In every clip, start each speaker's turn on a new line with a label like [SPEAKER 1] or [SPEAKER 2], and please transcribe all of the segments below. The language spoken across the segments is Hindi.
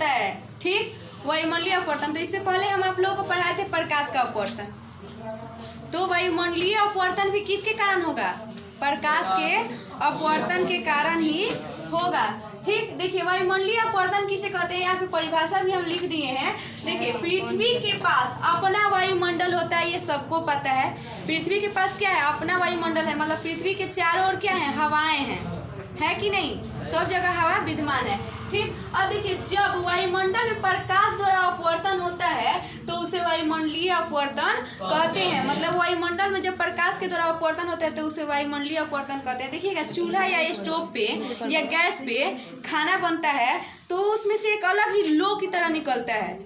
[SPEAKER 1] होता है, ठीक, वायुमंडलीय अपवर्तन। तो इससे पहले हम आप लोगों को पढ़ाए थे प्रकाश का अपवर्तन। तो वायुमंडलीय अपवर्तन भी किसके कारण होगा? प्रकाश के अपवर्तन के कारण ही होगा, ठीक। देखिए वायुमंडलीय अपवर्तन किसे कहते हैं, यहाँ पे परिभाषा भी हम लिख दिए हैं। देखिए पृथ्वी के पास अपना वायुमंडल होता है, ये सबको पता है। पृथ्वी के पास क्या है? अपना वायुमंडल है, मतलब पृथ्वी के चारों ओर क्या है? हवाएं हैं, है कि नहीं? सब जगह हवा विद्यमान है, ठीक। अब देखिए जब वायुमंडल में प्रकाश द्वारा अपवर्तन होता है तो उसे वायुमंडलीय अपवर्तन कहते हैं। मतलब वायुमंडल में जब प्रकाश के द्वारा अपवर्तन होता है तो उसे वायुमंडलीय अपवर्तन कहते हैं। देखिएगा चूल्हा या स्टोव पे या गैस पे खाना बनता है तो उसमें से एक अलग ही लो की तरह निकलता है,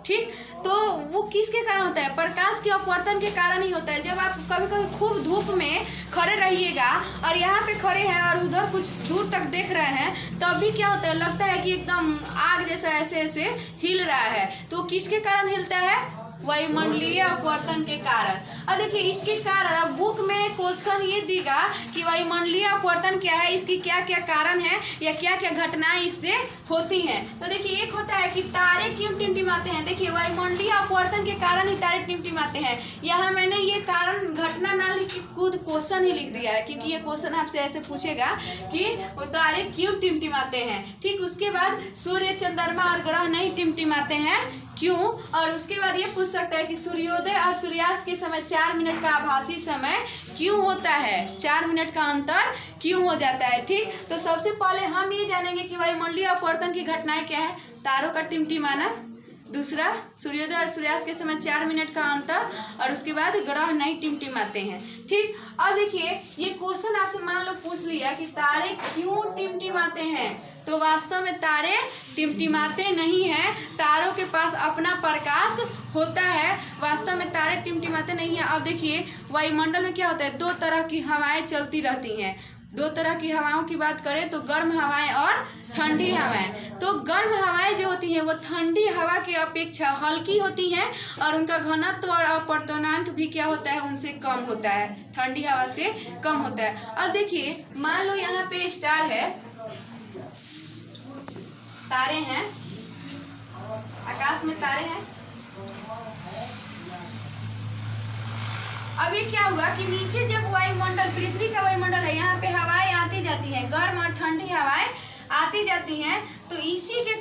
[SPEAKER 1] ठीक। तो वो किसके कारण होता है? प्रकाश के अपवर्तन के कारण ही होता है। जब आप कभी कभी खूब धूप में खड़े रहिएगा और यहाँ पे खड़े हैं और उधर कुछ दूर तक देख रहे हैं, तब भी क्या होता है? लगता है कि एकदम आग जैसा ऐसे ऐसे हिल रहा है। तो किसके कारण हिलता है? वायुमंडलीय अपवर्तन के कारण। अब देखिए इसके कारण अब बुक में क्वेश्चन ये देगा कि वायुमंडलीय अपवर्तन क्या है, इसकी क्या क्या कारण है या क्या क्या घटनाएं इससे होती हैं। तो देखिए एक होता है कि तारे क्यों टिमटिमाते हैं। देखिए वायुमंडलीय अपवर्तन के कारण ही तारे टिमटिमाते हैं। यहाँ मैंने ये कारण घटना ना लिख के खुद क्वेश्चन ही लिख दिया है, क्योंकि ये क्वेश्चन आपसे ऐसे पूछेगा कि वो तारे क्यों टिमटिमाते हैं, ठीक। उसके बाद सूर्य, चंद्रमा और ग्रह नहीं टिमटिमाते हैं, क्यों? और उसके बाद ये पूछ सकता है कि सूर्योदय और सूर्यास्त के समय 4 मिनट का आभासी समय क्यों होता है? 4 मिनट का अंतर क्यों हो जाता है, ठीक। तो सबसे पहले हम ये जानेंगे कि वायुमंडलीय अपवर्तन की घटनाएं क्या है। तारों का टिमटिमाना, दूसरा सूर्योदय और सूर्यास्त के समय 4 मिनट का अंतर, और उसके बाद ग्रह नहीं टिमटिमाते हैं, ठीक। अब देखिए ये क्वेश्चन आपसे मान लो पूछ लिया कि तारे क्यों टिमटिमाते हैं, तो वास्तव में तारे टिमटिमाते नहीं हैं, तारों के पास अपना प्रकाश होता है। वास्तव में तारे टिमटिमाते नहीं हैं। अब देखिए वायुमंडल में क्या होता है? 2 तरह की हवाएं चलती रहती हैं। 2 तरह की हवाओं की बात करें तो गर्म हवाएं और ठंडी हवाएं। तो गर्म हवाएं जो होती हैं वो ठंडी हवा की अपेक्षा हल्की होती हैं और उनका घनत्व और अपवर्तनांक भी क्या होता है? उनसे कम होता है, ठंडी हवा से कम होता है। अब देखिए मान लो यहाँ पे स्टार है, तारे हैं, आकाश में तारे हैं। अब ये क्या हुआ कि नीचे जब वायुमंडल, पृथ्वी का वायुमंडल है, यहाँ पे हवाएं आती जाती हैं, गर्म और ठंडी हवाएं आती जाती हैं। तो इसी के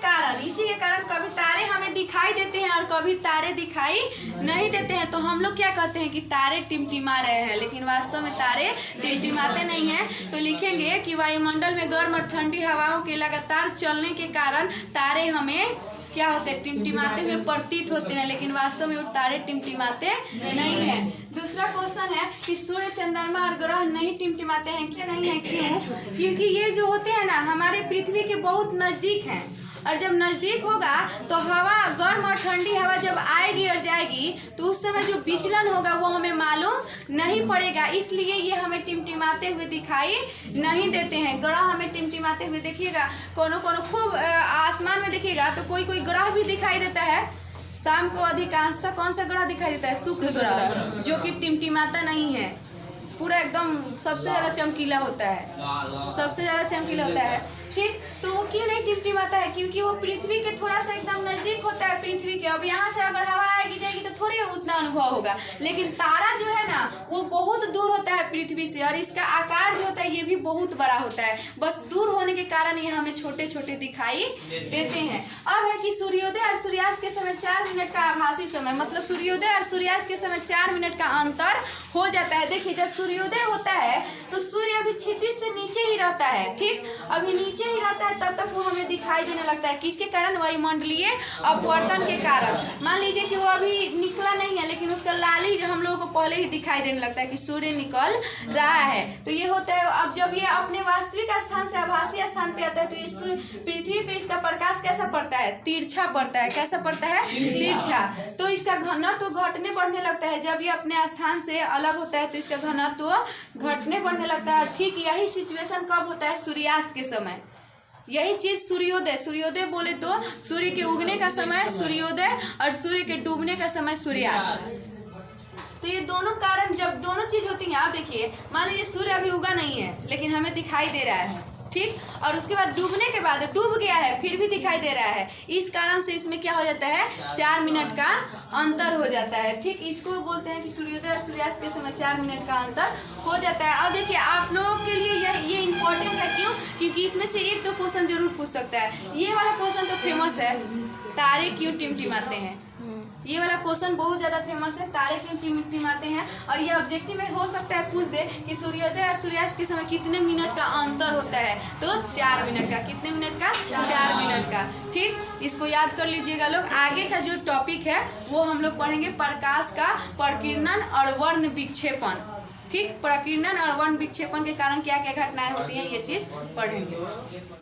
[SPEAKER 1] कारण कभी तारे हमें दिखाई देते हैं और कभी तारे दिखाई नहीं देते हैं। तो हम लोग क्या कहते हैं कि तारे टिमटिमा रहे हैं, लेकिन वास्तव में तारे टिमटिमाते नहीं हैं। तो लिखेंगे कि वायुमंडल में गर्म और ठंडी हवाओं के लगातार चलने के कारण तारे हमें क्या होते हैं? टिमटिमाते हुए प्रतीत होते हैं, लेकिन वास्तव में वो तारे टिमटिमाते नहीं हैं। दूसरा क्वेश्चन है कि सूर्य, चंद्रमा और ग्रह नहीं टिमटिमाते हैं, क्या नहीं है? क्यों? क्योंकि ये जो होते हैं ना हमारे पृथ्वी के बहुत नज़दीक हैं, और जब नज़दीक होगा तो हवा, गर्म और ठंडी हवा जब आएगी और जाएगी तो उस समय जो विचलन होगा वो हमें मालूम नहीं पड़ेगा, इसलिए ये हमें टिमटिमाते हुए दिखाई नहीं देते हैं। ग्रह हमें टिमटिमाते हुए देखिएगा, कोनो खूब आसमान में देखिएगा तो कोई ग्रह भी दिखाई देता है। शाम को अधिकांशतः कौन सा ग्रह दिखाई देता है? शुक्र ग्रह, जो कि टिमटिमाता नहीं है, पूरा एकदम सबसे ज़्यादा चमकीला होता है, सबसे ज़्यादा चमकीला होता है, ठीक। तो वो क्यों नहीं टिमटिमाता है? क्योंकि वो पृथ्वी के थोड़ा सा एकदम नज़दीक होता है पृथ्वी के। अब यहाँ से अगर हवा आएगी जाएगी तो थोड़ी उतना अनुभव होगा, लेकिन तारा जो है ना वो बहुत दूर होता है पृथ्वी से, और इसका आकार जो होता है ये भी बहुत बड़ा होता है। बस दूर होने के कारण ये हमें छोटे छोटे दिखाई देते हैं। अब है कि सूर्योदय और सूर्यास्त के समय 4 मिनट का आभासी समय, मतलब सूर्योदय और सूर्यास्त के समय 4 मिनट का अंतर हो जाता है। देखिए जब सूर्योदय होता है तो सूर्य अभी क्षितिज से नीचे ही रहता है, ठीक, अभी नीचे ही रहता है, तब तक वो हमें दिखाई देने लगता है। किसके कारण? वायुमंडलीय अपवर्तन के कारण। मान लीजिए कि वो अभी निकला नहीं है, लेकिन उसका लाली जो हम लोगों को पहले ही दिखाई देने लगता है कि सूर्य निकल रहा है। तो ये होता है। अब जब ये अपने वास्तविक स्थान से आभासी स्थान पे आता है तो इस पृथ्वी पे इसका प्रकाश कैसा पड़ता है? तिरछा पड़ता है। कैसा पड़ता है? तिरछा। तो इसका घनत्व घटने बढ़ने लगता है। जब ये अपने स्थान से अलग होता है तो इसका घनत्व घटने बढ़ने लगता है। ठीक यही सिचुएशन कब होता है? सूर्यास्त के समय। यही चीज सूर्योदय बोले तो सूर्य के उगने का समय सूर्योदय और सूर्य के डूबने का समय सूर्यास्त। तो ये दोनों कारण जब दोनों चीज होती हैं, आप देखिए मान लीजिए सूर्य अभी उगा नहीं है लेकिन हमें दिखाई दे रहा है, ठीक। और उसके बाद डूबने के बाद डूब गया है फिर भी दिखाई दे रहा है, इस कारण से इसमें क्या हो जाता है, 4 मिनट का अंतर हो जाता है। ठीक, इसको बोलते हैं कि सूर्योदय और सूर्यास्त के समय 4 मिनट का अंतर हो जाता है। अब देखिए आप लोगों के लिए ये इम्पोर्टेंट है, क्यों? क्योंकि इसमें से 1-2 क्वेश्चन जरूर पूछ सकता है। ये वाला क्वेश्चन तो फेमस है, तारे क्यों टिमटिमाते हैं। ये वाला क्वेश्चन बहुत ज़्यादा फेमस है, तारे क्यों टिमटिमाते हैं। और ये ऑब्जेक्टिव में हो सकता है पूछ दे कि सूर्योदय और सूर्यास्त के समय कितने मिनट का अंतर होता है, तो 4 मिनट का। कितने मिनट का? 4 मिनट का। ठीक, इसको याद कर लीजिएगा लोग। आगे का जो टॉपिक है वो हम लोग पढ़ेंगे प्रकाश का प्रकीर्णन और वर्ण विक्षेपण। ठीक, प्रकीर्णन और वर्ण विक्षेपण के कारण क्या क्या घटनाएं होती हैं, ये चीज़ पढ़ेंगे।